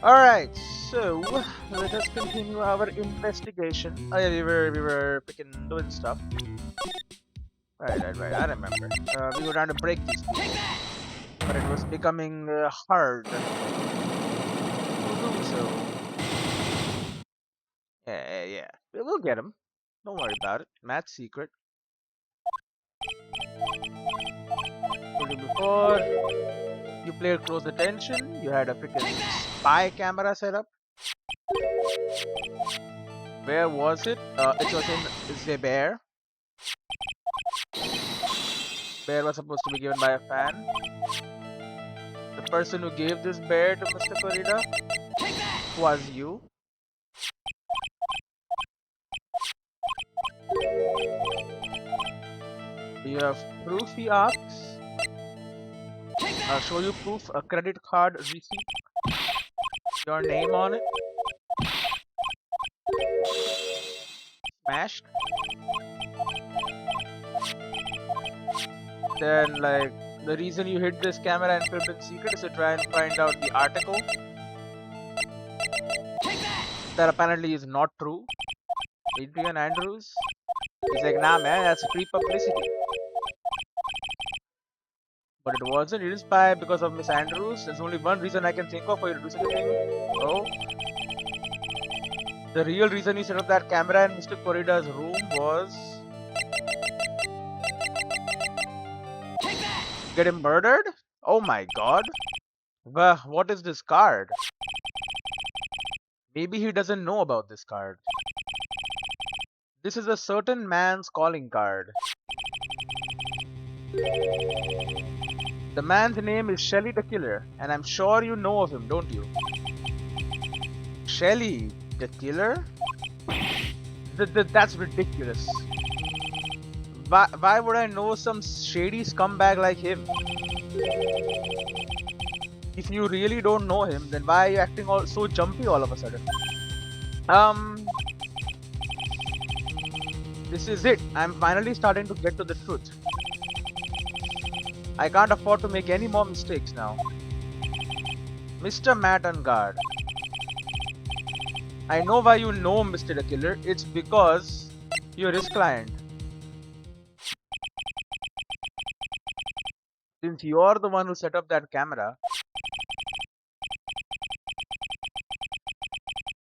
Alright, so let us continue our investigation. Oh yeah, we were freaking doing stuff. Right, I remember. We were trying to break these people, but it was becoming hard to do so. Yeah. We'll get him. Don't worry about it. Matt's secret. Told you before, you played close attention. You had a freaking spy camera set up. Where was it? It was in the bear. Bear was supposed to be given by a fan. The person who gave this bear to Mr. Corrida was you. Do you have proof, he asks? Show you proof, a credit card receipt, your name on it. Smashed. Then, like, the reason you hid this camera and filmed in secret is to try and find out the article that apparently is not true. Adrian Andrews. He's like, nah, man, that's free publicity. But it wasn't. You didn't spy because of Miss Andrews. There's only one reason I can think of for you to do such a thing. Oh. The real reason you set up that camera in Mr. Corrida's room was... get him murdered? Oh my god. Well, what is this card? Maybe he doesn't know about this card. This is a certain man's calling card. The man's name is Shelly the Killer, and I'm sure you know of him, don't you? Shelly the Killer? That's ridiculous. Why would I know some shady scumbag like him? If you really don't know him, then why are you acting all so jumpy all of a sudden? This is it. I'm finally starting to get to the truth. I can't afford to make any more mistakes now. Mr. Matt on guard. I know why you know Mr. the Killer. It's because you're his client. Since you're the one who set up that camera,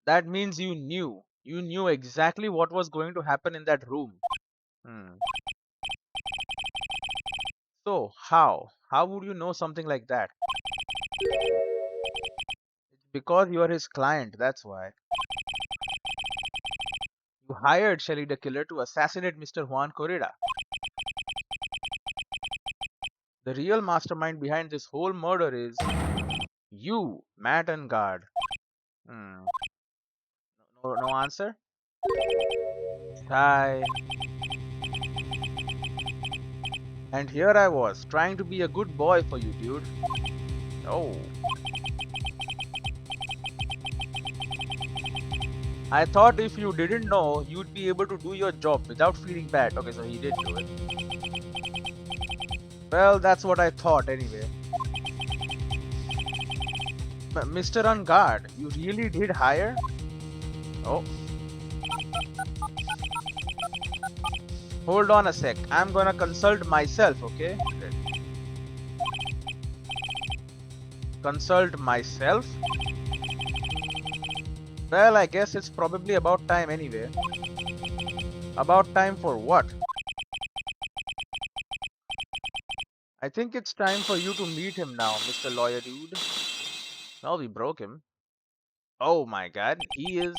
that means you knew. You knew exactly what was going to happen in that room. So, how? How would you know something like that? It's because you are his client, that's why. You hired Shelly the Killer to assassinate Mr. Juan Corrida. The real mastermind behind this whole murder is you, Matt and Guard. No answer? Hi. And here I was, trying to be a good boy for you, dude. Oh. I thought if you didn't know, you'd be able to do your job without feeling bad. Okay, so he did do it. Well, that's what I thought anyway. Mr. On Guard, you really did hire? Oh. Hold on a sec. I'm gonna consult myself, okay? Consult myself? Well, I guess it's probably about time anyway. About time for what? I think it's time for you to meet him now, Mr. Lawyer Dude. Well, we broke him. Oh my god, he is...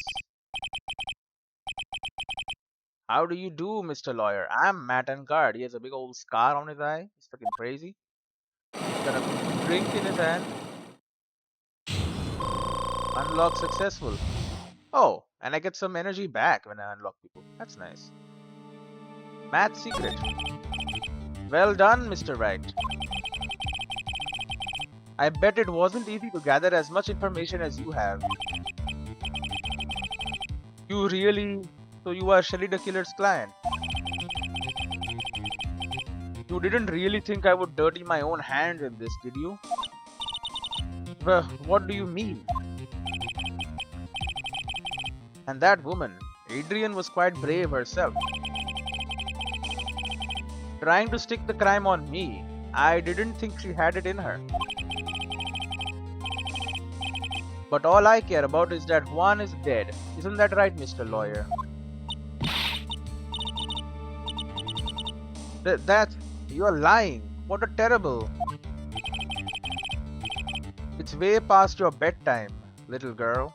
How do you do, Mr. Lawyer? I'm Matt and Guard. He has a big old scar on his eye. He's fucking crazy. He's got a drink in his hand. Unlock successful. Oh, and I get some energy back when I unlock people. That's nice. Matt's secret. Well done, Mr. Wright. I bet it wasn't easy to gather as much information as you have. You really... So you are Shelly the Killer's client. You didn't really think I would dirty my own hands in this, did you? Well, what do you mean? And that woman, Adrian, was quite brave herself, trying to stick the crime on me. I didn't think she had it in her. But all I care about is that Juan is dead. Isn't that right, Mr. Lawyer? That you're lying. What a terrible. It's way past your bedtime, little girl.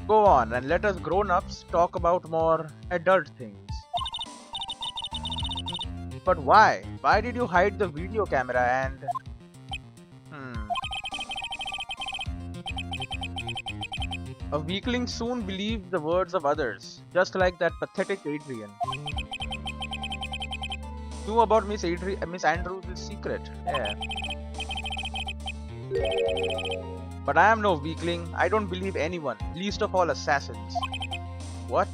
Go on and let us grown-ups talk about more adult things. But why? Why did you hide the video camera and... Hmm. A weakling soon believes the words of others, just like that pathetic Adrian. Knew about Miss Andrews' secret. Yeah. But I am no weakling. I don't believe anyone, least of all assassins. What?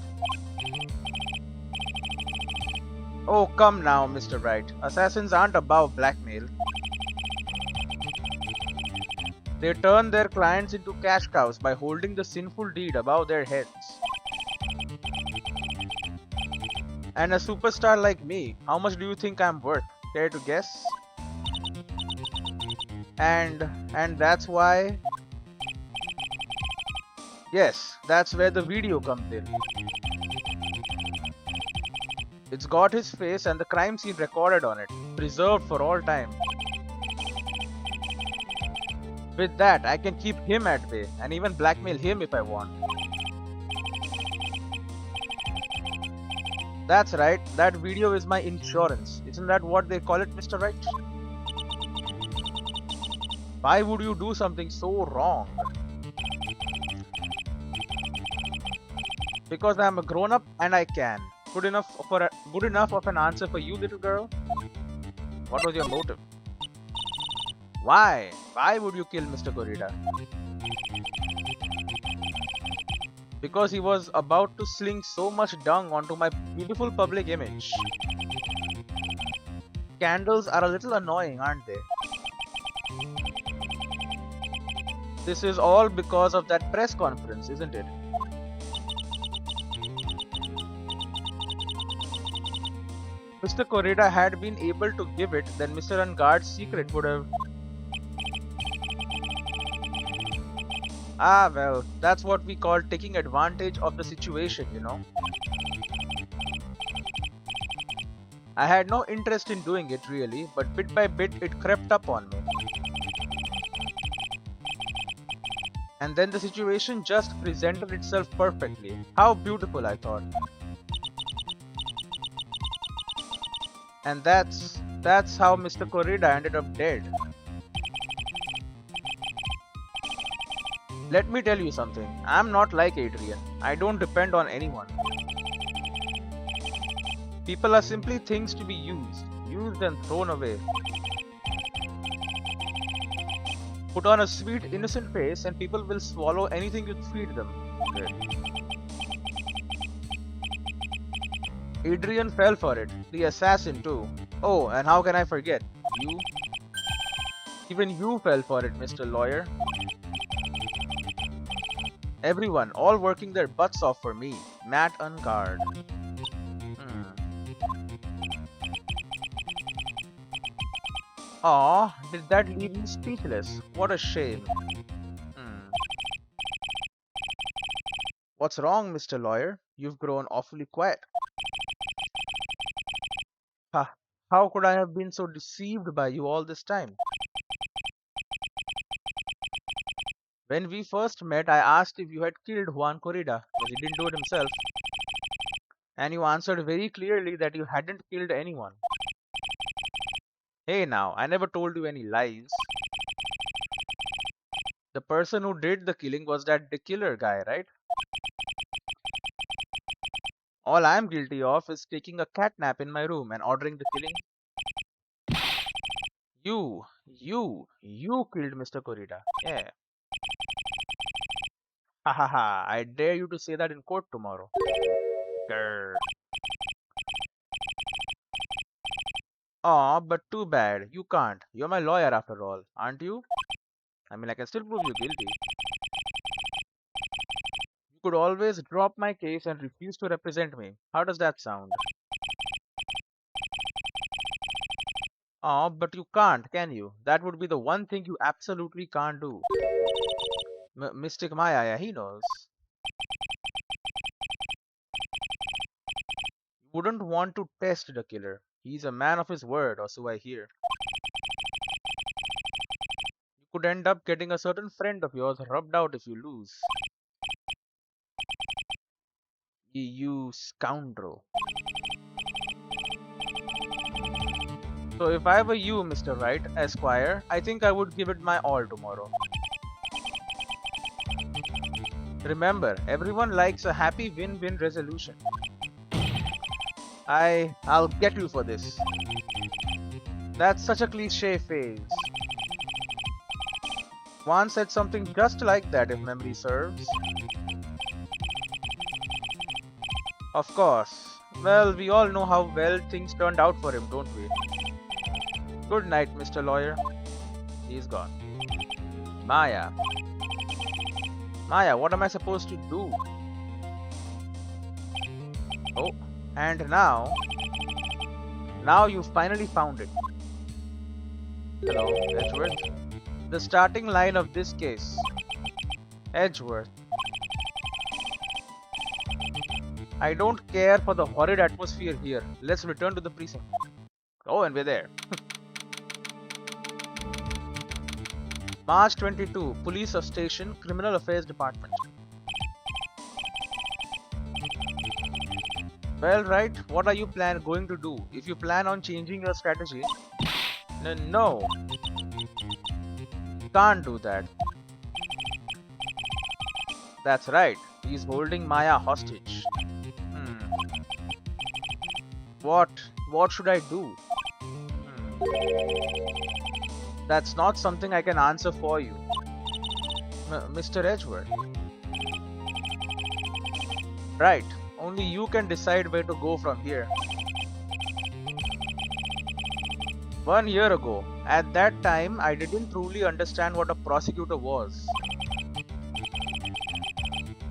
Oh, come now, Mr. Wright. Assassins aren't above blackmail. They turn their clients into cash cows by holding the sinful deed above their heads. And a superstar like me, how much do you think I'm worth? Care to guess? And that's why... Yes, that's where the video comes in. It's got his face and the crime scene recorded on it, preserved for all time. With that, I can keep him at bay and even blackmail him if I want. That's right, that video is my insurance. Isn't that what they call it, Mr. Wright? Why would you do something so wrong? Because I'm a grown-up and I can. Good enough of an answer for you, little girl? What was your motive? Why? Why would you kill Mr. Corrida? Because he was about to sling so much dung onto my beautiful public image. Candles are a little annoying, aren't they? This is all because of that press conference, isn't it? Mr. Corrida had been able to give it, then Mr. Unguard's secret would have... Ah, well, that's what we call taking advantage of the situation, you know. I had no interest in doing it really, but bit by bit it crept up on me. And then the situation just presented itself perfectly. How beautiful, I thought. And that's how Mr. Corrida ended up dead. Let me tell you something. I'm not like Adrian. I don't depend on anyone. People are simply things to be used and thrown away. Put on a sweet, innocent face and people will swallow anything you feed them. Adrian fell for it. The assassin too. Oh, and how can I forget? You? Even you fell for it, Mr. Lawyer. Everyone, all working their butts off for me. Matt Unguard. Aw, did that leave me speechless? What a shame. What's wrong, Mr. Lawyer? You've grown awfully quiet. Ha, how could I have been so deceived by you all this time? When we first met, I asked if you had killed Juan Corrida, but he didn't do it himself. And you answered very clearly that you hadn't killed anyone. Hey now, I never told you any lies. The person who did the killing was that the killer guy, right? All I'm guilty of is taking a cat nap in my room and ordering the killing. You killed Mr. Corrida. Yeah. Ha ha ha, I dare you to say that in court tomorrow. Grr. Aw, but too bad. You can't. You're my lawyer after all, aren't you? I mean, I can still prove you guilty. could always drop my case and refuse to represent me. How does that sound? Oh, but you can't, can you? That would be the one thing you absolutely can't do. Mystic Maya, yeah, he knows. You wouldn't want to test the killer. He's a man of his word, or so I hear. You could end up getting a certain friend of yours rubbed out if you lose. You scoundrel. So if I were you, Mr. Wright, Esquire, I think I would give it my all tomorrow. Remember, everyone likes a happy win-win resolution. I'll get you for this. That's such a cliche phrase. One said something just like that, if memory serves. Of course. Well, we all know how well things turned out for him, don't we? Good night, Mr. Lawyer. He's gone. Maya. Maya, what am I supposed to do? Oh, and now you finally found it. Hello, Edgeworth. The starting line of this case. Edgeworth. I don't care for the horrid atmosphere here. Let's return to the precinct. Oh, and we're there. March 22, Police of Station, Criminal Affairs Department. Well, right, what are you going to do? If you plan on changing your strategy... No. Can't do that. That's right, he's holding Maya hostage. What should I do? That's not something I can answer for you. Mr. Edgeworth. Right, only you can decide where to go from here. 1 year ago, at that time, I didn't truly understand what a prosecutor was.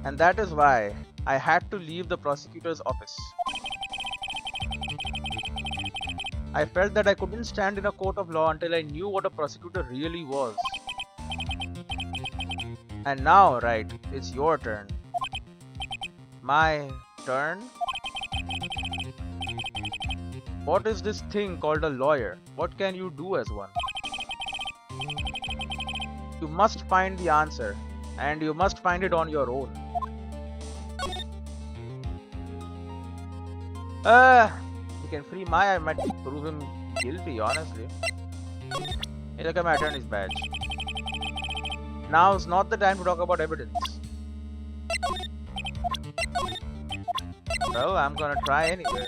And that is why I had to leave the prosecutor's office. I felt that I couldn't stand in a court of law until I knew what a prosecutor really was. And now, right, it's your turn. My turn? What is this thing called a lawyer? What can you do as one? You must find the answer, and you must find it on your own. You can free Maya. I might prove him guilty, honestly. Hey, look at my attorney's badge. Now's not the time to talk about evidence. Well, I'm gonna try anyway.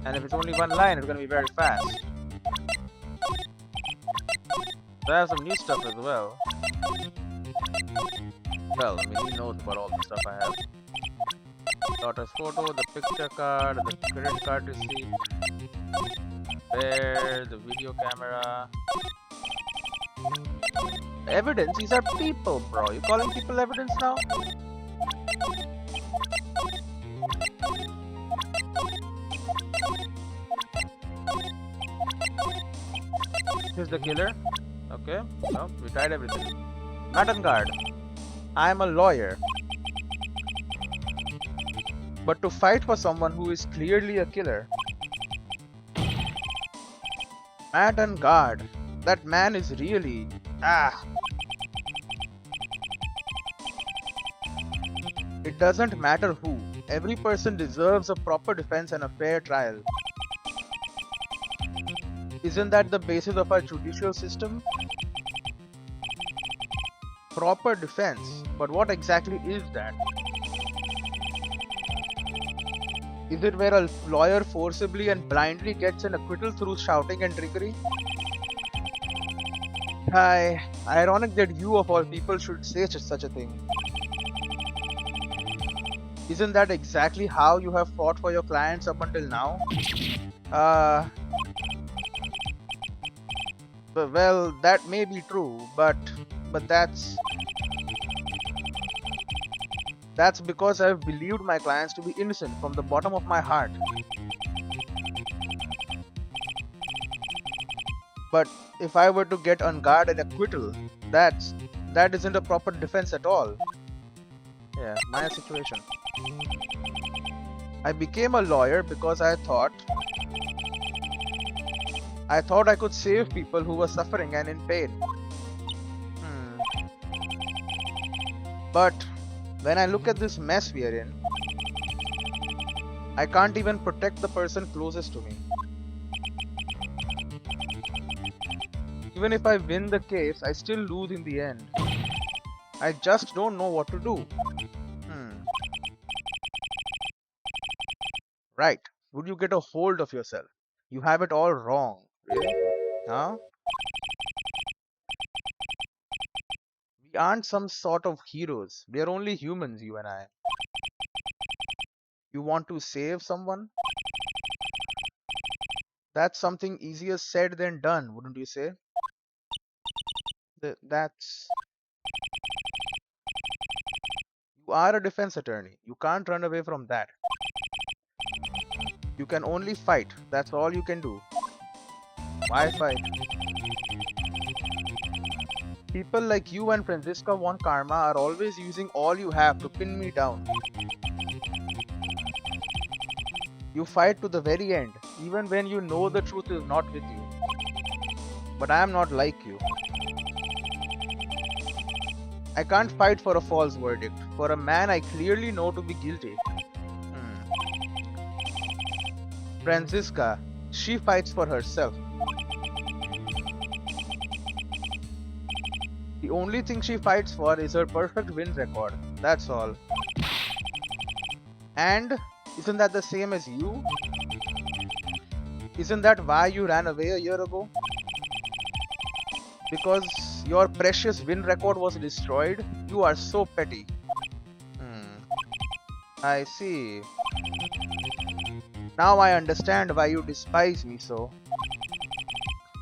And if it's only one line, it's gonna be very fast. So I have some new stuff as well. Well, I mean, he knows about all the stuff I have. Daughter's photo, the picture card, the credit card receipt, there, the video camera. Evidence? These are people, bro. You calling people evidence now? Here's the killer. Okay, well, we tried everything. Madam Guard, I am a lawyer. But to fight for someone who is clearly a killer... Madam Guard, that man is really... It doesn't matter who. Every person deserves a proper defense and a fair trial. Isn't that the basis of our judicial system? Proper defense. But what exactly is that? Is it where a lawyer forcibly and blindly gets an acquittal through shouting and trickery? Ironic that you of all people should say such a thing. Isn't that exactly how you have fought for your clients up until now? Well, that may be true, but that's... That's because I've believed my clients to be innocent from the bottom of my heart. But if I were to get on guard and acquittal, that isn't a proper defense at all. Yeah, my situation. I became a lawyer because I thought I could save people who were suffering and in pain. Hmm. But when I look at this mess we are in, I can't even protect the person closest to me. Even if I win the case, I still lose in the end. I just don't know what to do. Hmm. Right. Would you get a hold of yourself? You have it all wrong. Really? Huh? We aren't some sort of heroes. We are only humans, you and I. You want to save someone? That's something easier said than done, wouldn't you say? That's. You are a defense attorney. You can't run away from that. You can only fight. That's all you can do. Why fight? People like you and Francisca Von Karma are always using all you have to pin me down. You fight to the very end, even when you know the truth is not with you. But I am not like you. I can't fight for a false verdict, for a man I clearly know to be guilty. Francisca, she fights for herself. The only thing she fights for is her perfect win record. That's all. And isn't that the same as you? Isn't that why you ran away a year ago? Because your precious win record was destroyed? You are so petty. I see. Now I understand why you despise me so.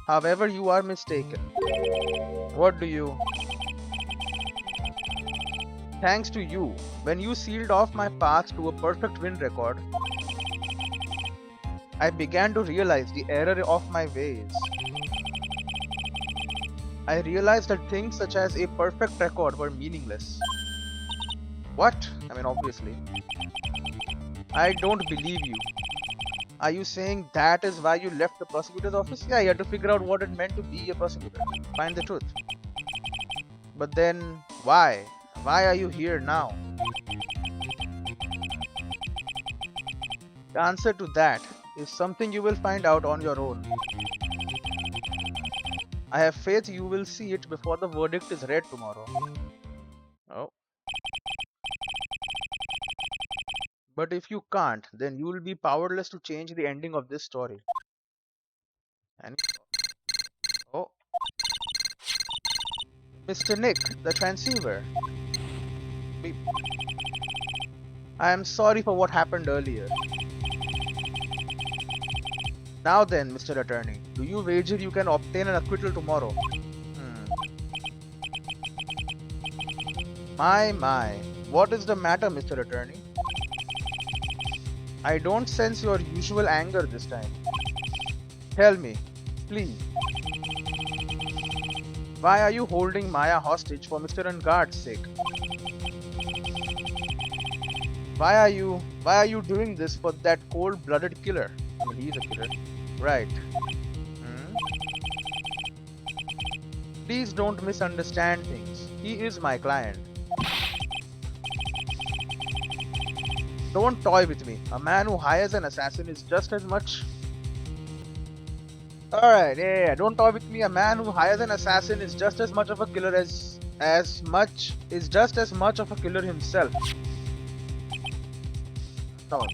However, you are mistaken. What do you? Thanks to you, when you sealed off my path to a perfect win record, I began to realize the error of my ways. I realized that things such as a perfect record were meaningless. What? I mean, obviously. I don't believe you. Are you saying that is why you left the prosecutor's office? Yeah, you had to figure out what it meant to be a prosecutor. Find the truth. But then, why? Why are you here now? The answer to that is something you will find out on your own. I have faith you will see it before the verdict is read tomorrow. Oh. But if you can't, then you will be powerless to change the ending of this story. And oh, Mr. Nick, the transceiver. Beep. I am sorry for what happened earlier. Now then, Mr. Attorney, do you wager you can obtain an acquittal tomorrow? My, what is the matter, Mr. Attorney? I don't sense your usual anger this time. Tell me, please. Why are you holding Maya hostage for Mr. Ungard's sake? Why are you doing this for that cold-blooded killer? I mean, he's a killer. Right. Please don't misunderstand things. He is my client. Don't toy with me. A man who hires an assassin is just as much... Alright, yeah, don't toy with me. A man who hires an assassin is just as much of a killer just as much of a killer himself. No.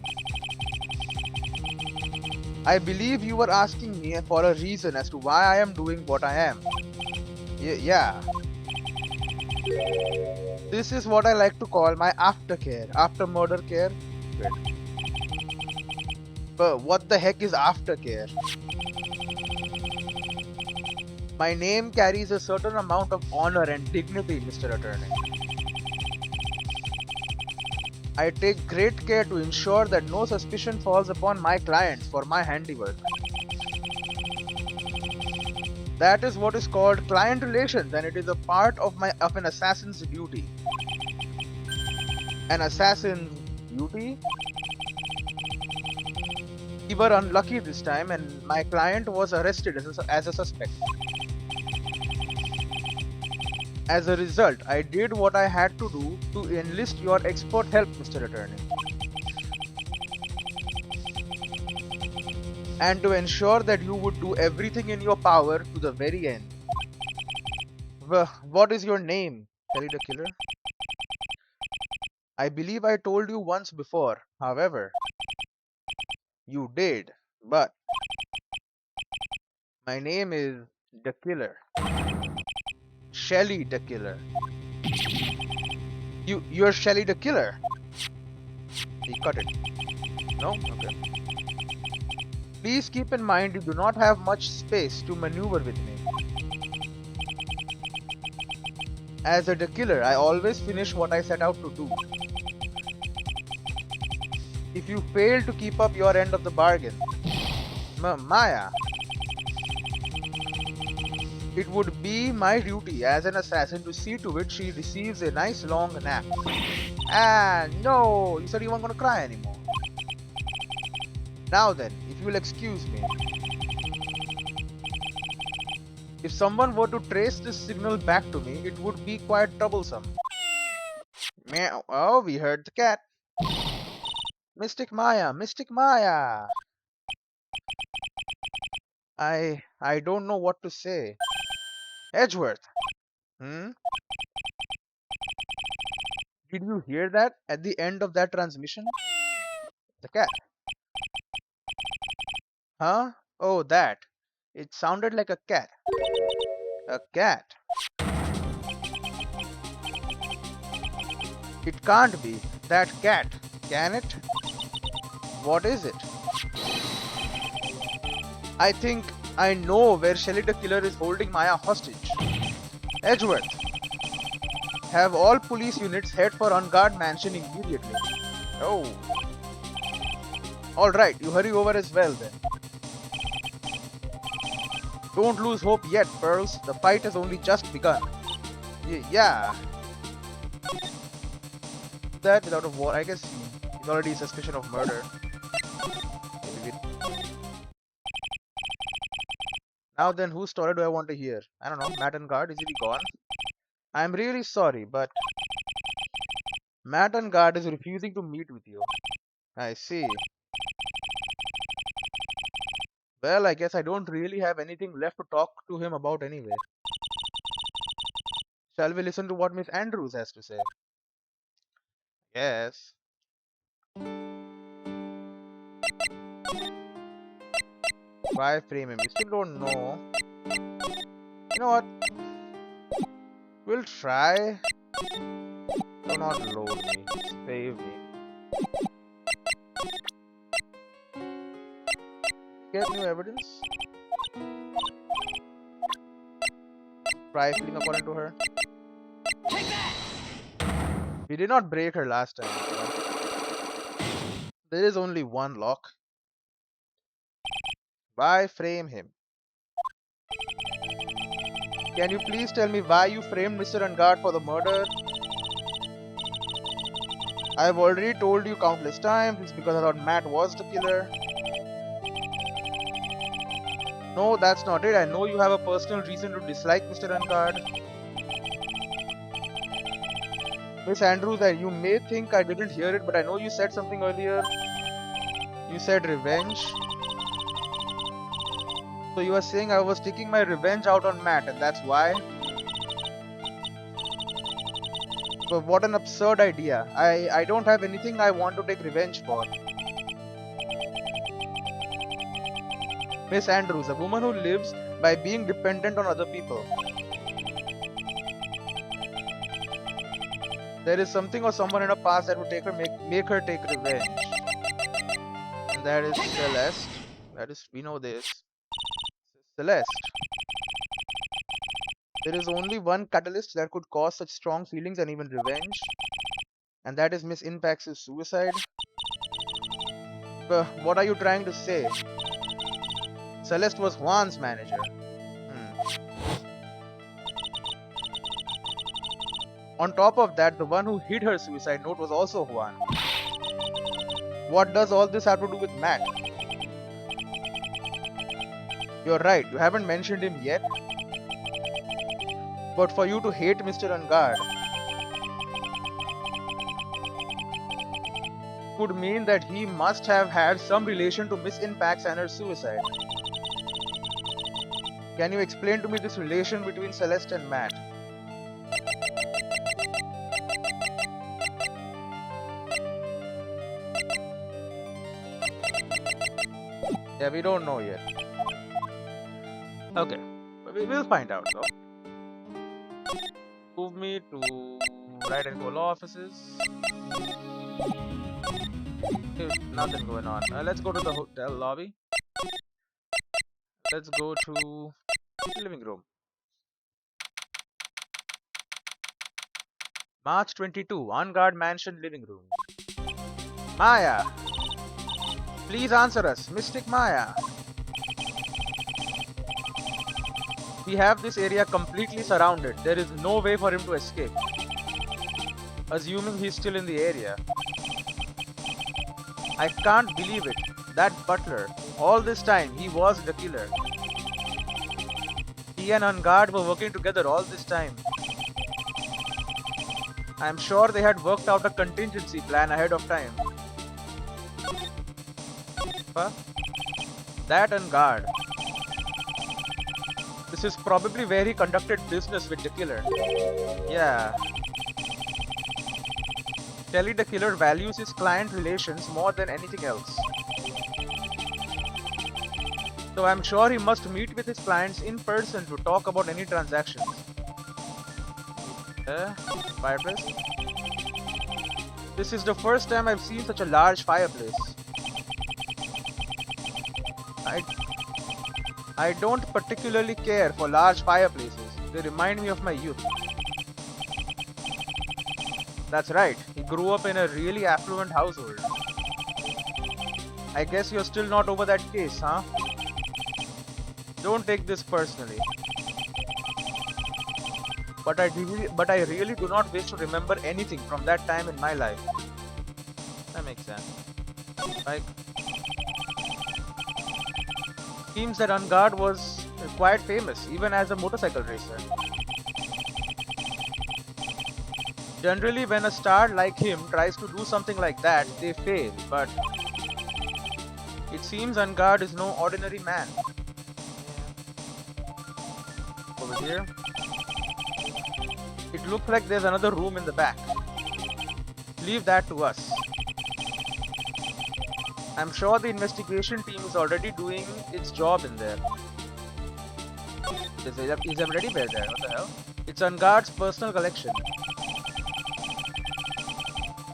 I believe you were asking me for a reason as to why I am doing what I am. Yeah. This is what I like to call my aftercare, after murder care. But what the heck is aftercare? My name carries a certain amount of honor and dignity, Mr. Attorney. I take great care to ensure that no suspicion falls upon my clients for my handiwork. That is what is called client relations, and it is a part of an assassin's duty. An assassin's duty? We were unlucky this time, and my client was arrested as a suspect. As a result, I did what I had to do to enlist your expert help, Mr. Attorney, and to ensure that you would do everything in your power to the very end. What is your name, Kelly the Killer? I believe I told you once before. However, you did. But my name is the Killer. Shelly the Killer. You're Shelly the Killer. He cut it. No? Okay. Please keep in mind you do not have much space to maneuver with me. As a the Killer, I always finish what I set out to do. If you fail to keep up your end of the bargain, Maya, it would be my duty as an assassin to see to it she receives a nice long nap. And no, you said you weren't gonna cry anymore. Now then, if you'll excuse me. If someone were to trace this signal back to me, it would be quite troublesome. Meow. Oh, we heard the cat. Mystic Maya, Mystic Maya. I don't know what to say. Edgeworth. Hmm? Did you hear that at the end of that transmission? The cat. Huh? Oh, that. It sounded like a cat. A cat. It can't be that cat, can it? What is it? I think I know where Shelly the Killer is holding Maya hostage. Edgeworth. Have all police units head for Unguard Mansion immediately. Oh. Alright, you hurry over as well then. Don't lose hope yet, Pearls. The fight has only just begun. Yeah. That without a war, I guess he's already suspicion of murder. Now then, whose story do I want to hear? I don't know. Matt and Guard, is he gone? I'm really sorry, but Matt and Guard is refusing to meet with you. I see. Well, I guess I don't really have anything left to talk to him about anyway. Shall we listen to what Miss Andrews has to say? Yes. Why frame him? We still don't know. You know what? We'll try. Do not load me. Save me. Get new evidence. Trifling according to her. We did not break her last time. So. There is only one lock. Why frame him? Can you please tell me why you framed Mr. Ungard for the murder? I've already told you countless times, it's because I thought Matt was the killer. No, that's not it. I know you have a personal reason to dislike Mr. Ungard. Miss Andrews, you may think I didn't hear it, but I know you said something earlier. You said revenge. So you are saying I was taking my revenge out on Matt, and that's why? But what an absurd idea. I don't have anything I want to take revenge for. Miss Andrews, a woman who lives by being dependent on other people. There is something or someone in her past that would make her take revenge. And that is Celeste. We know this. Celeste. There is only one catalyst that could cause such strong feelings and even revenge. And that is Miss Inpax's suicide? What are you trying to say? Celeste was Juan's manager. On top of that, the one who hid her suicide note was also Juan. What does all this have to do with Matt? You're right, you haven't mentioned him yet. But for you to hate Mr. Ungard could mean that he must have had some relation to Miss Inpax and her suicide. Can you explain to me this relation between Celeste and Matt? Yeah, we don't know yet. Okay, we will find out though. Move me to Wright and Co law offices. Nothing going on. Let's go to the hotel lobby. Let's go to living room. March 22, on-guard mansion living room. Maya! Please answer us, Mystic Maya. We have this area completely surrounded. There is no way for him to escape. Assuming he's still in the area. I can't believe it. That butler. All this time, he was the killer. He and Ungard were working together all this time. I'm sure they had worked out a contingency plan ahead of time. Huh? That Ungard. This is probably where he conducted business with the killer. Yeah. Kelly the killer values his client relations more than anything else. So I'm sure he must meet with his clients in person to talk about any transactions. Fireplace? This is the first time I've seen such a large fireplace. I don't particularly care for large fireplaces. They remind me of my youth. That's right. He grew up in a really affluent household. I guess you're still not over that case, huh? Don't take this personally. But I really do not wish to remember anything from that time in my life. That makes sense. Like, seems that Ungard was quite famous, even as a motorcycle racer. Generally, when a star like him tries to do something like that, they fail, but it seems Ungard is no ordinary man. Over here. It looks like there's another room in the back. Leave that to us. I'm sure the investigation team is already doing its job in there. Is a teddy bear there? What the hell? It's Ungard's personal collection.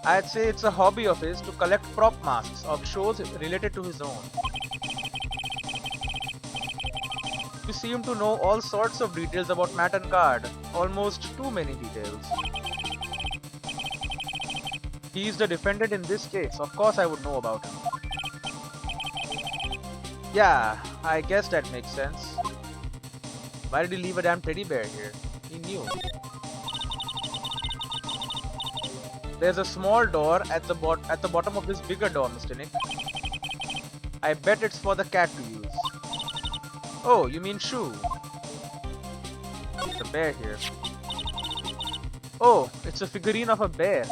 I'd say it's a hobby of his to collect prop masks of shows related to his own. You seem to know all sorts of details about Matt Ungard. Almost too many details. He's the defendant in this case. Of course I would know about him. Yeah, I guess that makes sense. Why did he leave a damn teddy bear here? He knew. There's a small door at the bottom of this bigger door, Mr. Nick. I bet it's for the cat to use. Oh, you mean shoe? There's a bear here. Oh, it's a figurine of a bear.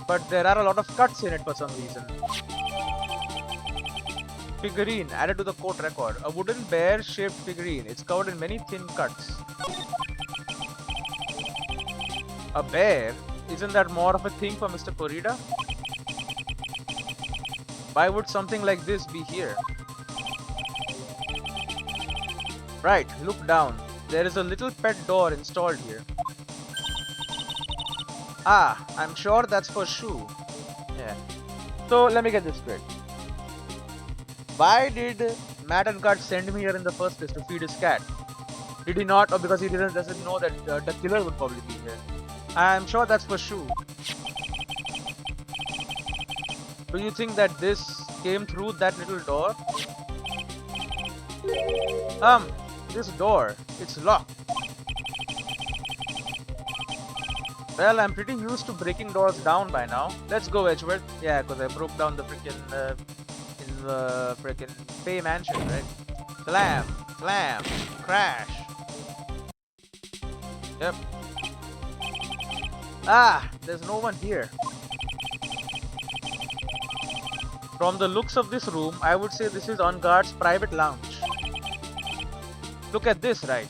But there are a lot of cuts in it for some reason. Figurine added to the court record. A wooden bear-shaped figurine. It's covered in many thin cuts. A bear? Isn't that more of a thing for Mr. Corrida? Why would something like this be here? Right, look down. There is a little pet door installed here. Ah, I'm sure that's for shoe. Yeah. So let me get this straight. Why did Matt Ungard send me here in the first place to feed his cat? Did he not, or because he doesn't know that the killer would probably be here? I'm sure that's for sure. Do you think that this came through that little door? Um, this door, it's locked. Well, I'm pretty used to breaking doors down by now. Let's go, Edgeworth. Yeah, because I broke down the in the freaking Fay Mansion, right? Slam, slam, crash. Yep. Ah, there's no one here. From the looks of this room, I would say this is on guard's private lounge. Look at this, right?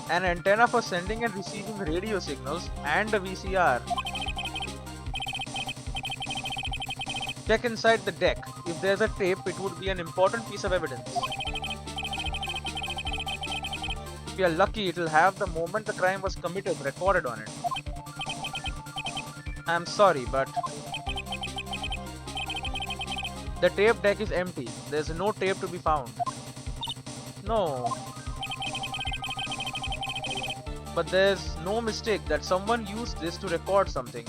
An antenna for sending and receiving radio signals and a VCR. Check inside the deck. If there's a tape, it would be an important piece of evidence. If you're lucky, it'll have the moment the crime was committed recorded on it. I'm sorry, but the tape deck is empty. There's no tape to be found. No. But there's no mistake that someone used this to record something.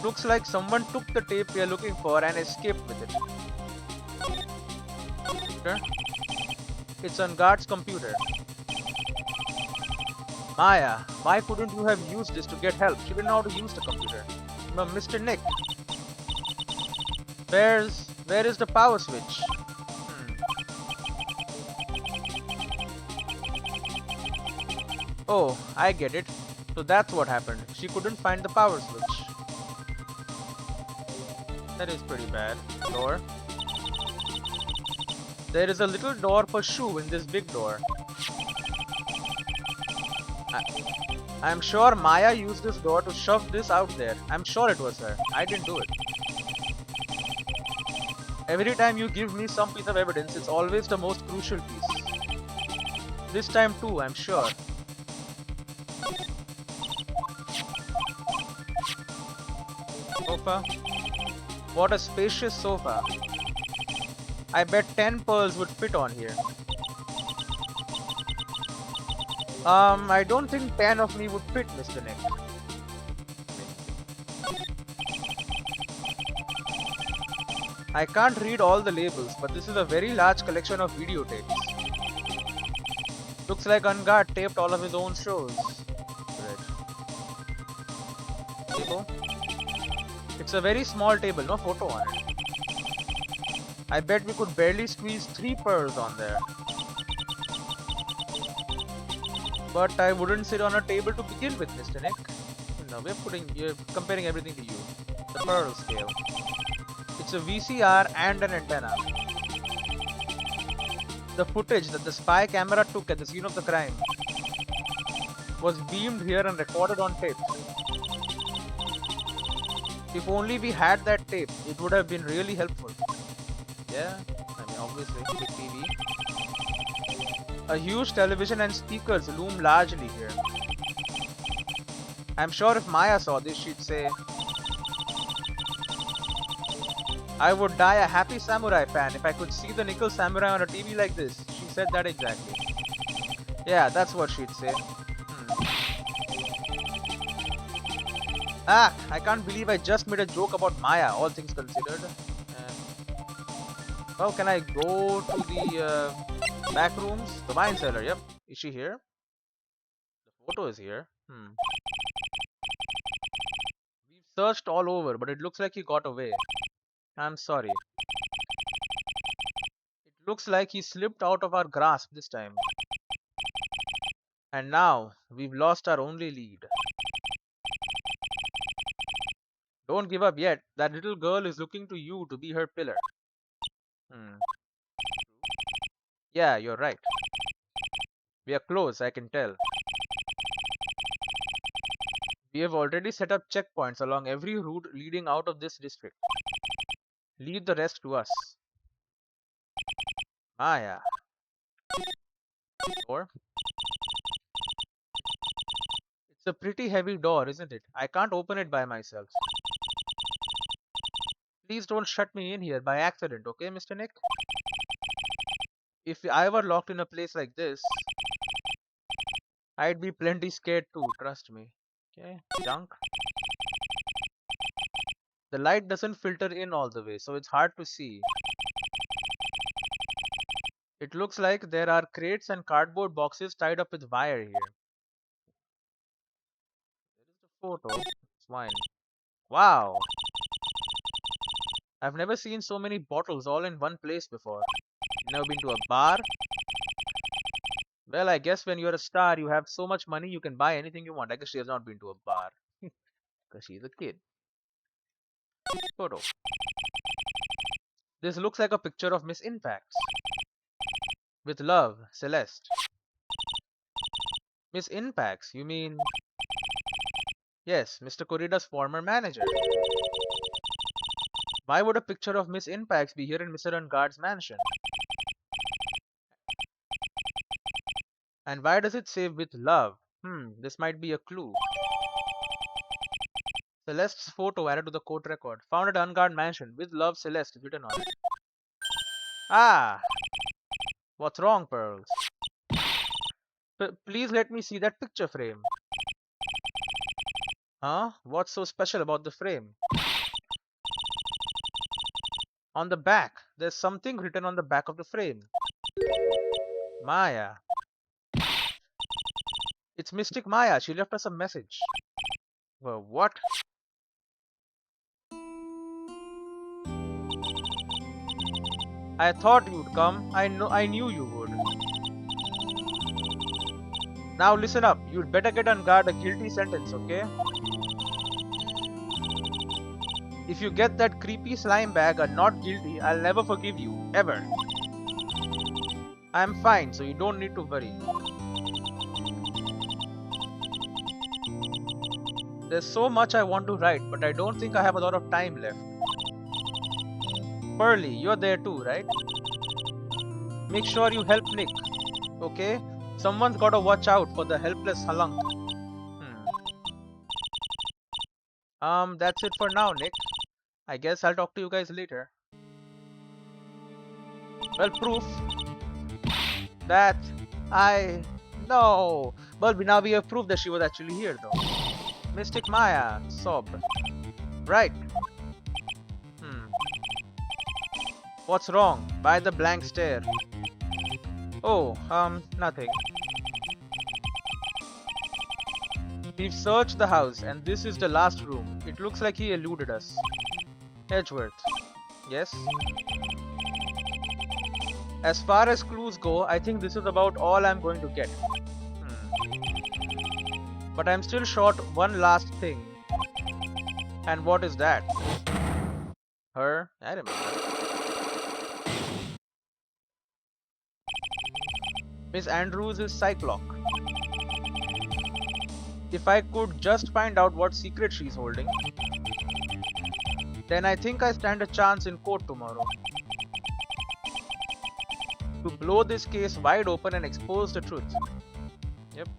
Looks like someone took the tape we are looking for and escaped with it. Okay. It's on guard's computer. Maya, why couldn't you have used this to get help? She didn't know how to use the computer. No, Mr. Nick. Where is the power switch? Oh, I get it. So that's what happened. She couldn't find the power switch. That is pretty bad. Door. There is a little door for shoe in this big door. I'm sure Maya used this door to shove this out there. I'm sure it was her. I didn't do it. Every time you give me some piece of evidence, it's always the most crucial piece. This time too, I'm sure. Sofa. What a spacious sofa. I bet 10 pearls would fit on here. I don't think 10 of me would fit, Mr. Nick. I can't read all the labels, but this is a very large collection of videotapes. Looks like Ungard taped all of his own shows. Right. Table. It's a very small table, no photo on it. I bet we could barely squeeze 3 pearls on there. But I wouldn't sit on a table to begin with, Mr. Nick. No, we're comparing everything to you. The pearl scale. It's a VCR and an antenna. The footage that the spy camera took at the scene of the crime was beamed here and recorded on tape. If only we had that tape, it would have been really helpful. Yeah, I mean obviously, big TV. A huge television and speakers loom largely here. I'm sure if Maya saw this, she'd say, I would die a happy samurai fan if I could see the nickel samurai on a TV like this. She said that exactly. Yeah, that's what she'd say. Ah, I can't believe I just made a joke about Maya, all things considered. Well, can I go to the back rooms? The wine cellar, yep. Is she here? The photo is here. We've searched all over, but it looks like he got away. I'm sorry. It looks like he slipped out of our grasp this time. And now, we've lost our only lead. Don't give up yet. That little girl is looking to you to be her pillar. Yeah, you're right. We are close, I can tell. We have already set up checkpoints along every route leading out of this district. Leave the rest to us. Maya. Door. It's a pretty heavy door, isn't it? I can't open it by myself. Please don't shut me in here by accident, okay, Mr. Nick? If I were locked in a place like this, I'd be plenty scared too, trust me. Okay, junk. The light doesn't filter in all the way, so it's hard to see. It looks like there are crates and cardboard boxes tied up with wire here. There is the photo. It's fine. Wow, I've never seen so many bottles all in one place before. Never been to a bar? Well, I guess when you're a star, you have so much money you can buy anything you want. I guess she has not been to a bar because she's a kid. Photo. This looks like a picture of Miss Infax. With love, Celeste. Miss Infax, you mean? Yes, Mr. Corrida's former manager. Why would a picture of Miss Infax be here in Mr. Ungard's mansion? And why does it say with love? This might be a clue. Celeste's photo added to the court record. Found at Ungard mansion. With love, Celeste is written on it. Ah! What's wrong, Pearls? Please let me see that picture frame. Huh? What's so special about the frame? On the back. There's something written on the back of the frame. Maya. It's Mystic Maya. She left us a message. Well, what? I thought you'd come. I knew you would. Now listen up. You'd better get on guard a guilty sentence, okay? If you get that creepy slime bag a not guilty, I'll never forgive you. Ever. I'm fine, so you don't need to worry. There's so much I want to write, but I don't think I have a lot of time left. Pearly, you're there too, right? Make sure you help Nick, okay? Someone's gotta watch out for the helpless halunk. That's it for now, Nick. I guess I'll talk to you guys later. Well, proof that no. But now we have proof that she was actually here, though. Mystic Maya, sob. Right. What's wrong? Why the blank stare? Oh, nothing. We've searched the house, and this is the last room. It looks like he eluded us. Edgeworth. Yes? As far as clues go, I think this is about all I'm going to get. But I'm still short one last thing. And what is that? Her? I remember. Miss Andrews is Cyclock. If I could just find out what secret she's holding, then I think I stand a chance in court tomorrow. To blow this case wide open and expose the truth. Yep.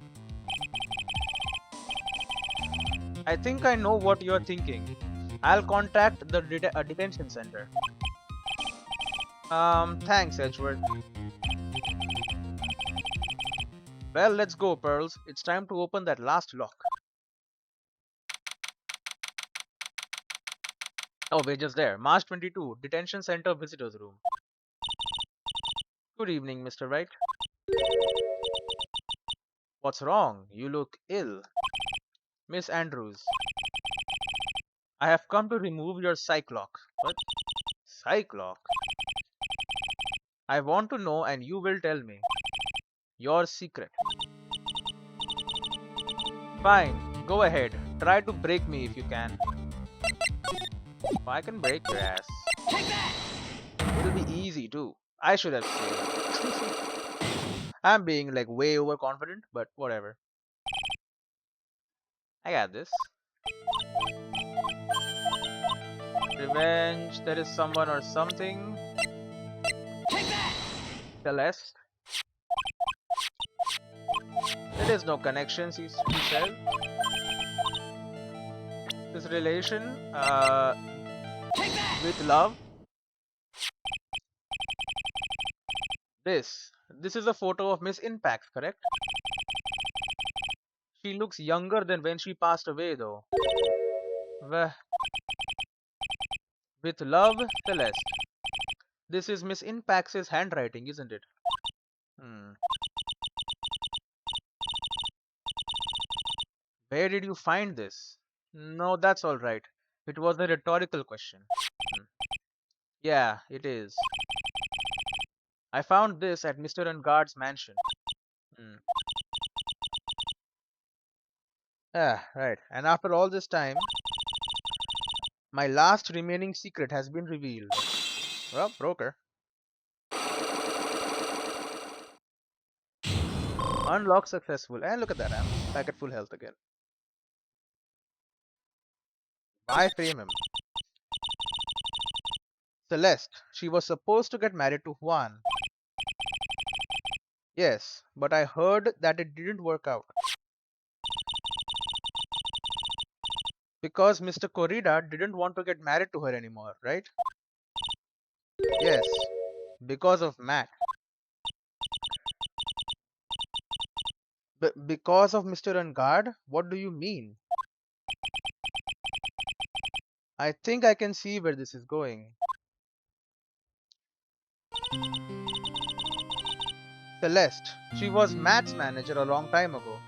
I think I know what you're thinking. I'll contact the detention center. Thanks, Edgeworth. Well, let's go, Pearls. It's time to open that last lock. Oh, we're just there. March 22, Detention Center Visitors Room. Good evening, Mr. Wright. What's wrong? You look ill. Miss Andrews. I have come to remove your Cyclock. What? Cyclock? I want to know and you will tell me. Your secret. Fine, go ahead. Try to break me if you can. Oh, I can break your ass. Take that! It'll be easy too. I should have said. I'm being like way overconfident, but whatever. I got this. Revenge, there is someone or something. Take that! Celeste. There is no connection, he said. This relation, with love. This is a photo of Miss Impact, correct? She looks younger than when she passed away, though. Weh, with love, Celeste. This is Miss Impact's handwriting, isn't it? Hmm. Where did you find this? No, that's all right. It was a rhetorical question. Hmm. Yeah, it is. I found this at Mr. Ungard's mansion. Hmm. Ah, right. And after all this time, my last remaining secret has been revealed. Well, broker. Unlock successful. And look at that, I'm back at full health again. Why frame him? Celeste, she was supposed to get married to Juan. Yes, but I heard that it didn't work out. Because Mr. Corrida didn't want to get married to her anymore, right? Yes, because of Matt. Because of Mr. Ungard? What do you mean? I think I can see where this is going. Celeste, she was Matt's manager a long time ago.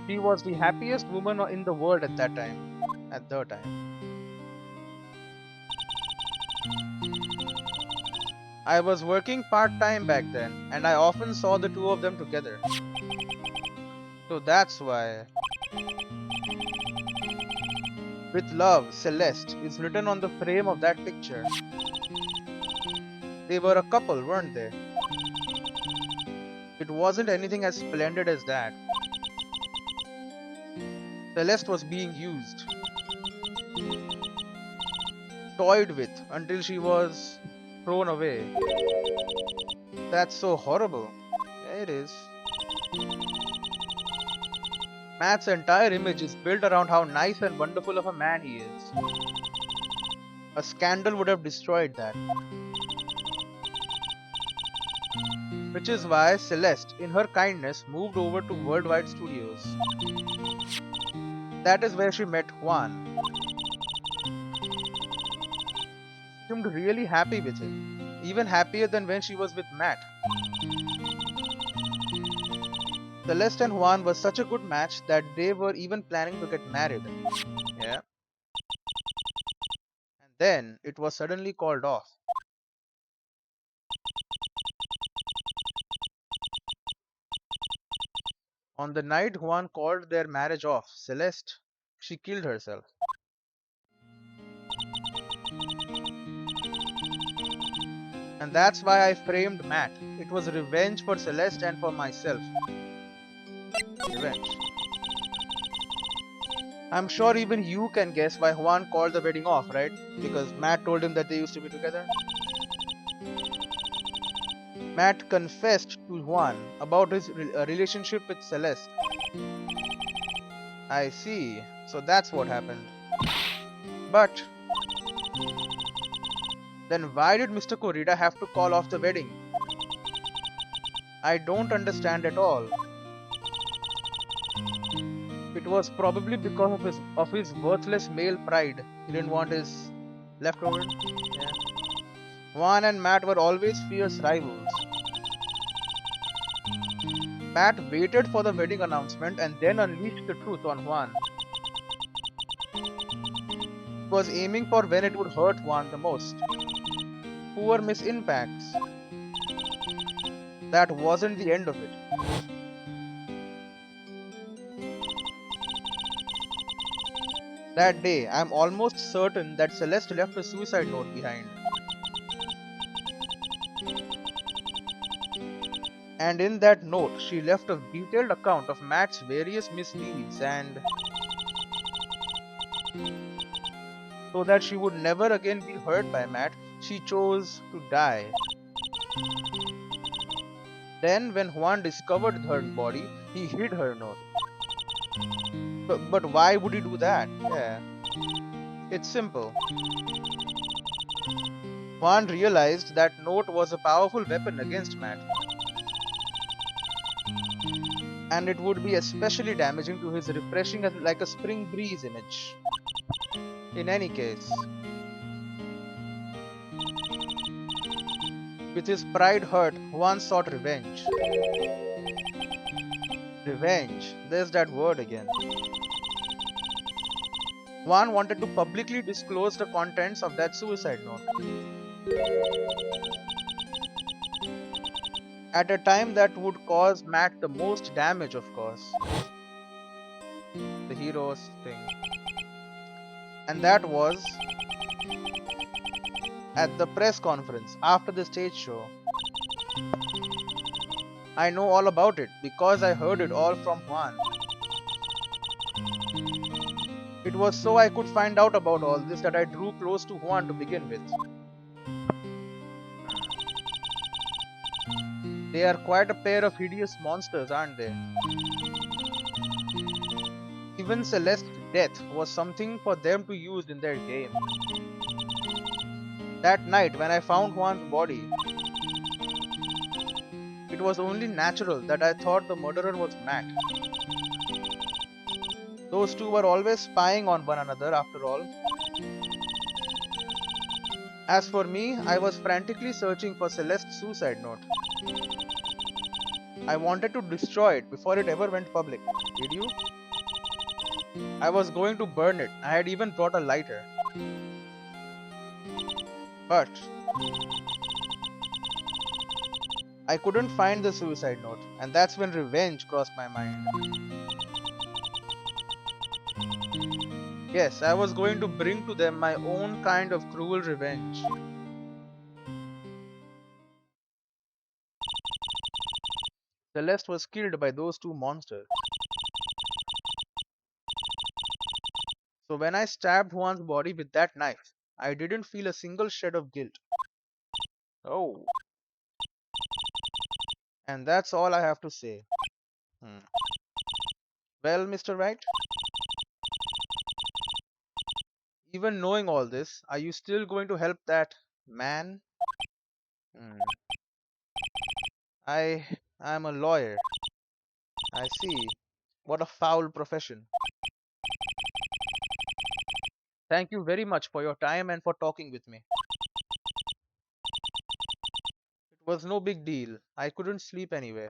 She was the happiest woman in the world at that time. At the time. I was working part-time back then, and I often saw the two of them together. So that's why. With love, Celeste is written on the frame of that picture. They were a couple, weren't they? It wasn't anything as splendid as that. Celeste was being used, toyed with, until she was thrown away. That's so horrible. Yeah, it is. Matt's entire image is built around how nice and wonderful of a man he is. A scandal would have destroyed that. Which is why Celeste, in her kindness, moved over to Worldwide Studios. That is where she met Juan. She seemed really happy with him, even happier than when she was with Matt. Celeste and Juan were such a good match that they were even planning to get married. Yeah. And then it was suddenly called off. On the night Juan called their marriage off, Celeste, she killed herself. And that's why I framed Matt. It was revenge for Celeste and for myself. Revenge. I'm sure even you can guess why Juan called the wedding off, right? Because Matt told him that they used to be together. Matt confessed to Juan about his relationship with Celeste. I see. So that's what happened. But then why did Mr. Corrida have to call off the wedding? I don't understand at all. It was probably because of his worthless male pride. He didn't want his leftover. Yeah. Juan and Matt were always fierce rivals. Matt waited for the wedding announcement and then unleashed the truth on Juan. He was aiming for when it would hurt Juan the most. Poor Miss Impacts. That wasn't the end of it. That day, I'm almost certain that Celeste left a suicide note behind. And in that note, she left a detailed account of Matt's various misdeeds and so that she would never again be hurt by Matt, she chose to die. Then, when Juan discovered her body, he hid her note. But why would he do that? Yeah. It's simple. Juan realized that note was a powerful weapon against Matt, and it would be especially damaging to his refreshing as like a spring breeze image. In any case, with his pride hurt, Juan sought revenge. Revenge, there's that word again. Juan wanted to publicly disclose the contents of that suicide note at a time that would cause Matt the most damage, of course. The hero's thing. And that was at the press conference after the stage show. I know all about it because I heard it all from Juan. It was so I could find out about all this that I drew close to Juan to begin with. They are quite a pair of hideous monsters, aren't they? Even Celeste's death was something for them to use in their game. That night when I found Juan's body, it was only natural that I thought the murderer was Matt. Those two were always spying on one another after all. As for me, I was frantically searching for Celeste's suicide note. I wanted to destroy it before it ever went public. Did you? I was going to burn it. I had even brought a lighter. But I couldn't find the suicide note, and that's when revenge crossed my mind. Yes, I was going to bring to them my own kind of cruel revenge. Celeste was killed by those two monsters. So when I stabbed Juan's body with that knife, I didn't feel a single shred of guilt. Oh, and that's all I have to say. Hmm. Well, Mr. Wright, even knowing all this, are you still going to help that man? Hmm. I'm a lawyer. I see. What a foul profession. Thank you very much for your time and for talking with me. It was no big deal. I couldn't sleep anyway.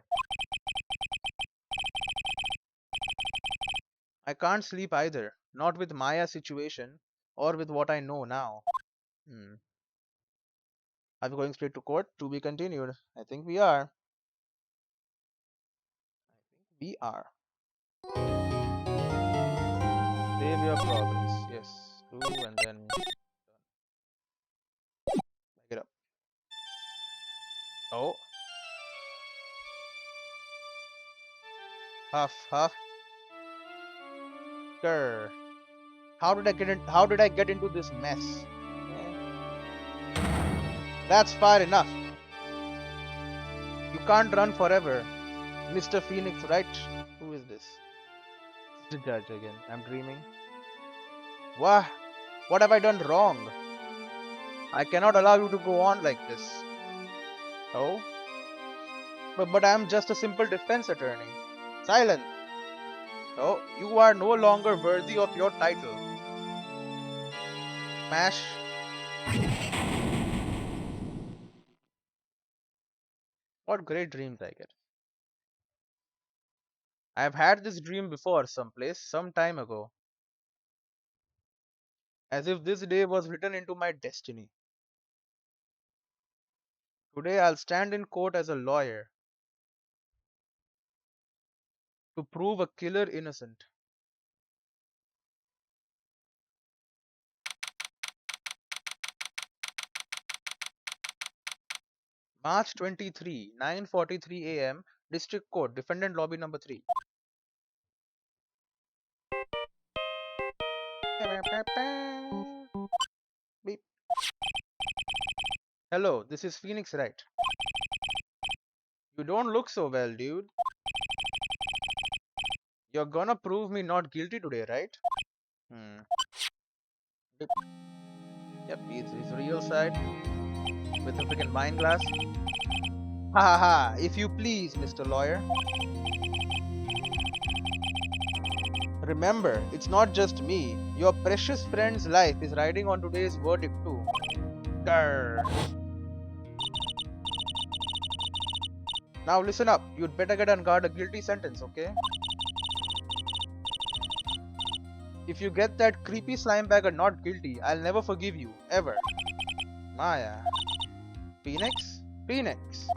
I can't sleep either. Not with Maya's situation or with what I know now. Hmm. Are we going straight to court? To be continued. I think we are. We are. Save your progress. Yes. Do and then back it up. Oh. Huff huff. Grr. How did I get into this mess? That's far enough. You can't run forever. Mr. Phoenix Wright. Who is this? The judge again. I'm dreaming. Wah! What have I done wrong? I cannot allow you to go on like this. Oh? But I'm just a simple defense attorney. Silence! Oh, you are no longer worthy of your title. Smash. What great dreams I get. I have had this dream before someplace, some time ago. As if this day was written into my destiny. Today I'll stand in court as a lawyer to prove a killer innocent. March 23, 9:43 a.m. District Court, Defendant Lobby number 3. Beep. Hello, this is Phoenix Wright. You don't look so well, dude. You're gonna prove me not guilty today, right? Hmm. Beep. Yep, he's his real side with a freaking wine glass. Ha ha ha, if you please, Mr. Lawyer. Remember, it's not just me. Your precious friend's life is riding on today's verdict too. Grr. Now listen up. You'd better get on guard a guilty sentence, okay? If you get that creepy slimebagger not guilty, I'll never forgive you. Ever. Maya. Phoenix? Phoenix.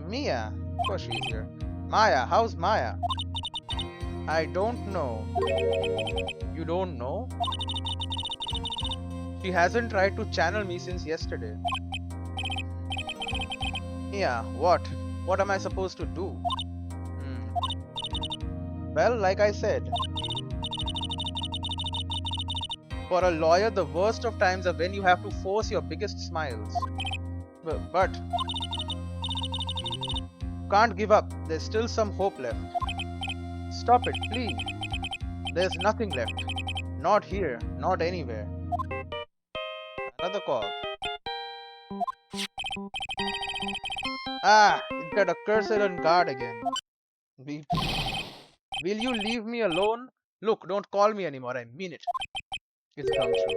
Mia. Of course she's here. Maya. How's Maya? I don't know. You don't know? She hasn't tried to channel me since yesterday. Mia, what? What am I supposed to do? Well, like I said, for a lawyer, the worst of times are when you have to force your biggest smiles. But can't give up. There's still some hope left. Stop it, please. There's nothing left. Not here, not anywhere. Another call. Ah, it's that accursed on guard again. Will you leave me alone? Look, don't call me anymore, I mean it. It's Gumshoe.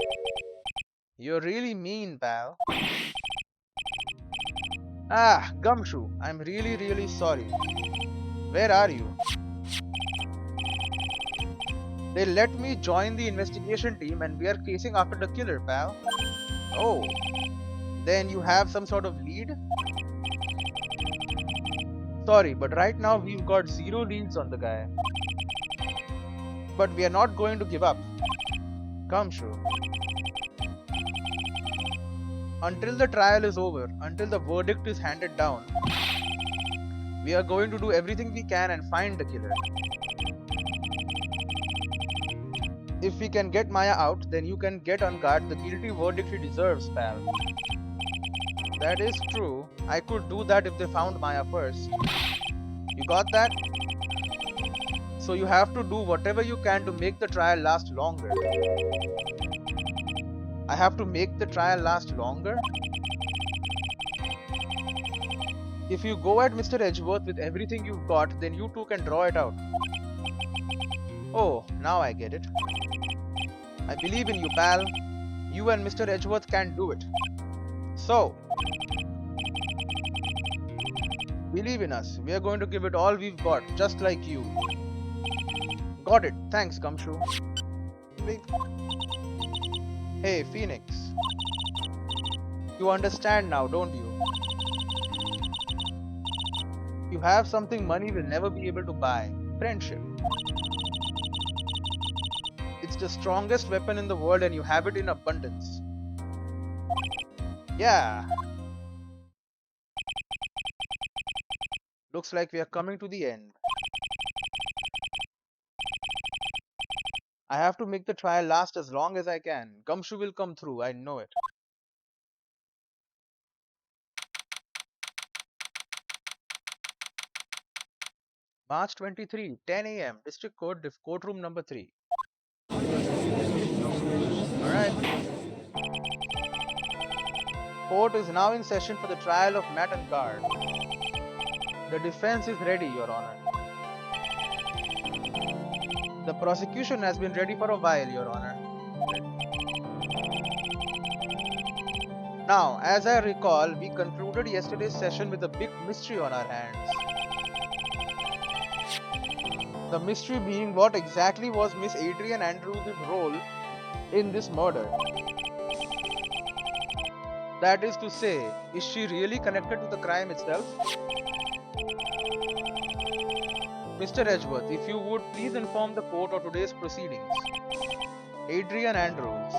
You're really mean, pal. Ah, Gumshoe, I'm really sorry. Where are you? They let me join the investigation team and we are chasing after the killer, pal. Oh, then you have some sort of lead? Sorry, but right now we've got 0 leads on the guy. But we are not going to give up. Gumshoe. Until the trial is over, until the verdict is handed down, we are going to do everything we can and find the killer. If we can get Maya out, then you can get on guard the guilty verdict he deserves, pal. That is true. I could do that if they found Maya first. You got that? So you have to do whatever you can to make the trial last longer. I have to make the trial last longer? If you go at Mr. Edgeworth with everything you've got, then you two can draw it out. Oh, now I get it. I believe in you, pal. You and Mr. Edgeworth can do it. So, believe in us. We are going to give it all we've got, just like you. Got it. Thanks, Gumshoe. Hey, Phoenix. You understand now, don't you? You have something money will never be able to buy. Friendship. It's the strongest weapon in the world and you have it in abundance. Yeah. Looks like we are coming to the end. I have to make the trial last as long as I can. Gumshoe will come through, I know it. March 23, 10 AM, District Court, Courtroom number 3. Alright. Court is now in session for the trial of Matt and Guard. The defense is ready, Your Honor. The prosecution has been ready for a while, Your Honor. Now, as I recall, we concluded yesterday's session with a big mystery on our hands. The mystery being what exactly was Miss Adrian Andrews' role in this murder. That is to say, is she really connected to the crime itself? Mr. Edgeworth, if you would please inform the court of today's proceedings. Adrian Andrews.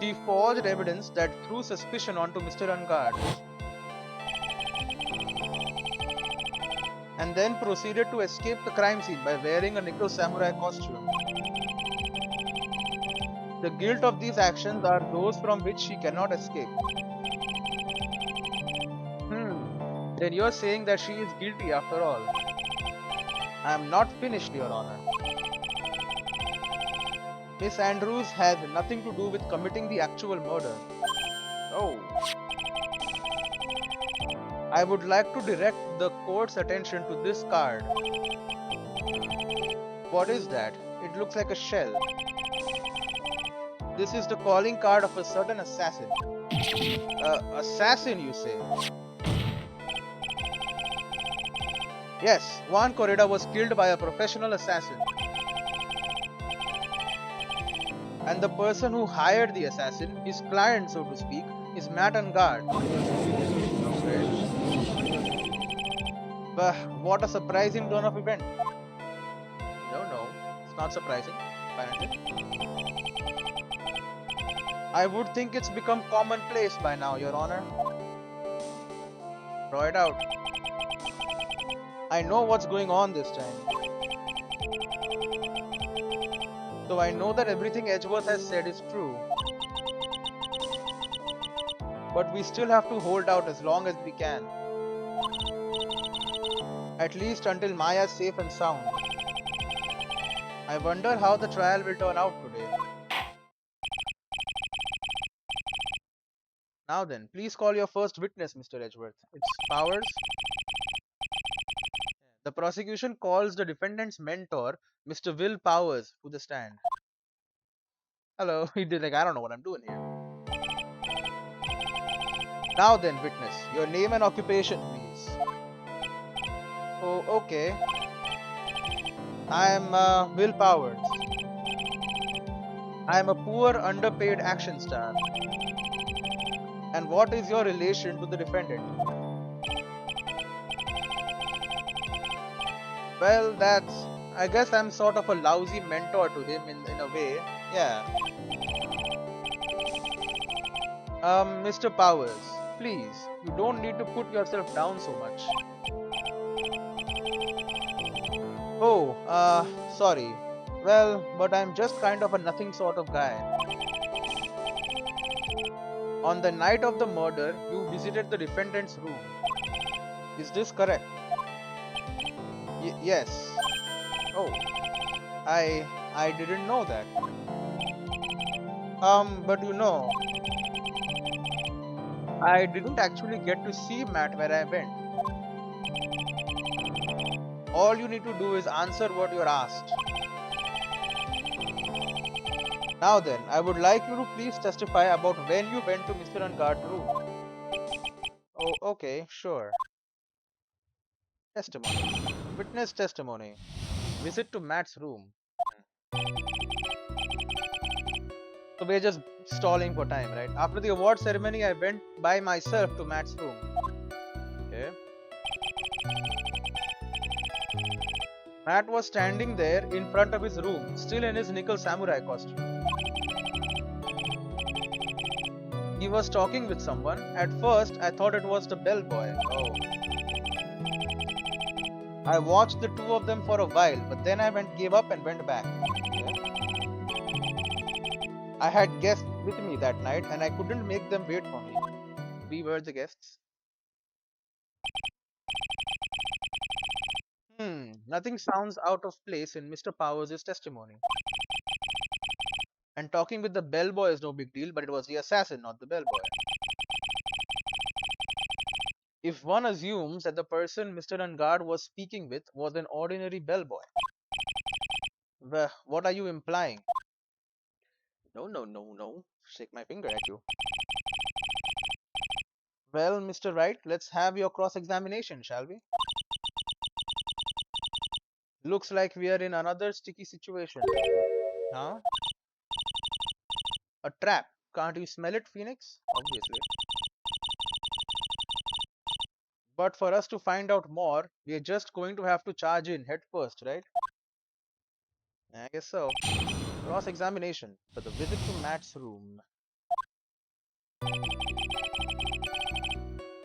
She forged evidence that threw suspicion onto Mr. Ungard and then proceeded to escape the crime scene by wearing a nickel samurai costume. The guilt of these actions are those from which she cannot escape. Then you're saying that she is guilty after all. I am not finished, Your Honor. Miss Andrews has nothing to do with committing the actual murder. Oh, I would like to direct the court's attention to this card. What is that? It looks like a shell. This is the calling card of a certain assassin. Assassin, you say? Yes, Juan Corrida was killed by a professional assassin. And the person who hired the assassin, his client so to speak, is Matt and Guard. Okay. But what a surprising turn of event. No, it's not surprising, apparently. I would think it's become commonplace by now, Your Honor. Draw it out. I know what's going on this time. So I know that everything Edgeworth has said is true. But we still have to hold out as long as we can. At least until Maya's safe and sound. I wonder how the trial will turn out today. Now then, please call your first witness, Mr. Edgeworth. It's Powers. The prosecution calls the defendant's mentor, Mr. Will Powers, to the stand. Hello, he did like, I don't know what I'm doing here. Now then, witness, your name and occupation, please. Oh, okay. I am Will Powers. I am a poor, underpaid action star. And what is your relation to the defendant? Well, I guess I'm sort of a lousy mentor to him in a way. Yeah. Mr. Powers, please, you don't need to put yourself down so much. Oh, sorry. Well, but I'm just kind of a nothing sort of guy. On the night of the murder, you visited the defendant's room. Is this correct? Yes. Oh, I didn't know that. But you know, I didn't actually get to see Matt where I went. All you need to do is answer what you're asked. Now then, I would like you to please testify about when you went to Mr. Ungard's room. Oh, okay, sure. Testimony. Witness testimony. Visit to Matt's room. So we're just stalling for time, right? After the award ceremony, I went by myself to Matt's room. Okay. Matt was standing there in front of his room, still in his nickel samurai costume. He was talking with someone. At first, I thought it was the bellboy. Oh. I watched the two of them for a while, but then I gave up and went back. Okay. I had guests with me that night and I couldn't make them wait for me. We were the guests. Nothing sounds out of place in Mr. Powers' testimony. And talking with the bellboy is no big deal, but it was the assassin, not the bellboy. If one assumes that the person Mr. Ungard was speaking with was an ordinary bellboy. Well, what are you implying? No. Shake my finger at you. Well, Mr. Wright, let's have your cross-examination, shall we? Looks like we are in another sticky situation. Huh? A trap. Can't you smell it, Phoenix? Obviously. But for us to find out more, we're just going to have to charge in head first, right? I guess so. Cross-examination for the visit to Matt's room.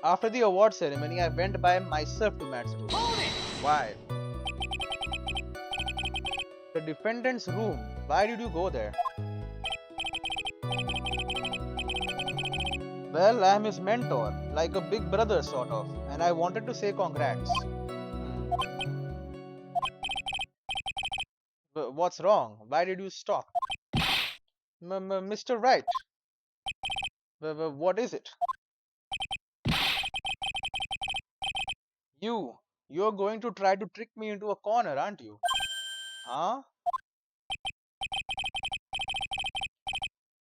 After the award ceremony, I went by myself to Matt's room. Why? The defendant's room. Why did you go there? Well, I am his mentor, like a big brother sort of, and I wanted to say congrats. What's wrong? Why did you stop? Mr. Wright, what is it? You're going to try to trick me into a corner, aren't you? Huh?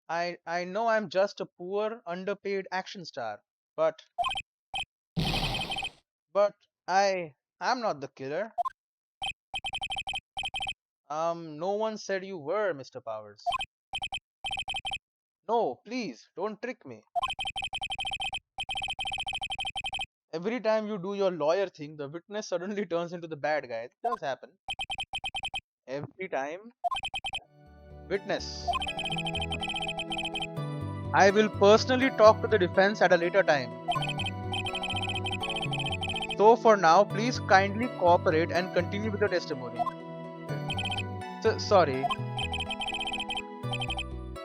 I know I'm just a poor, underpaid action star, but but I'm not the killer. No one said you were, Mr. Powers. No, please, don't trick me. Every time you do your lawyer thing, the witness suddenly turns into the bad guy. It does happen. Every time. Witness, I will personally talk to the defense at a later time. So for now, please kindly cooperate and continue with the testimony. Sorry.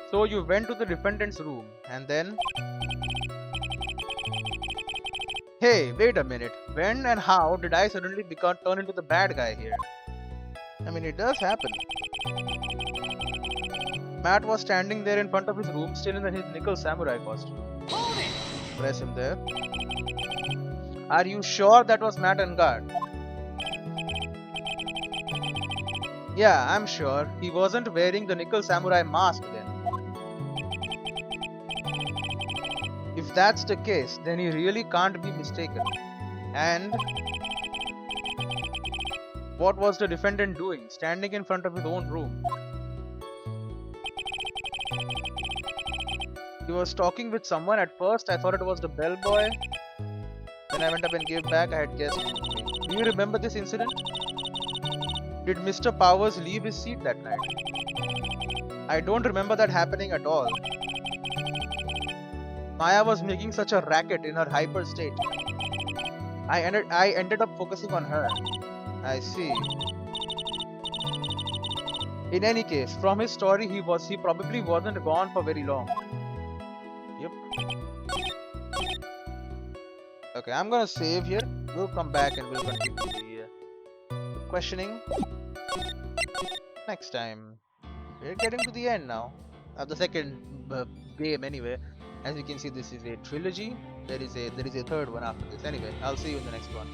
So you went to the defendant's room and then... Hey, wait a minute. When and how did I suddenly turn into the bad guy here? I mean, it does happen. Matt was standing there in front of his room, still in his nickel samurai costume. Press him there. Are you sure that was Matt on guard? Yeah, I'm sure. He wasn't wearing the nickel samurai mask then. If that's the case, then he really can't be mistaken. And what was the defendant doing, standing in front of his own room? He was talking with someone. At first, I thought it was the bellboy. Then I went up and gave back. I had guessed. Do you remember this incident? Did Mr. Powers leave his seat that night? I don't remember that happening at all. Maya was making such a racket in her hyper state. I ended up focusing on her. I see. In any case, from his story, he probably wasn't gone for very long. Yep. Okay, I'm gonna save here. We'll come back and we'll continue the questioning next time. We're getting to the end now of the second game anyway. As you can see, this is a trilogy. There is a third one after this. Anyway, I'll see you in the next one.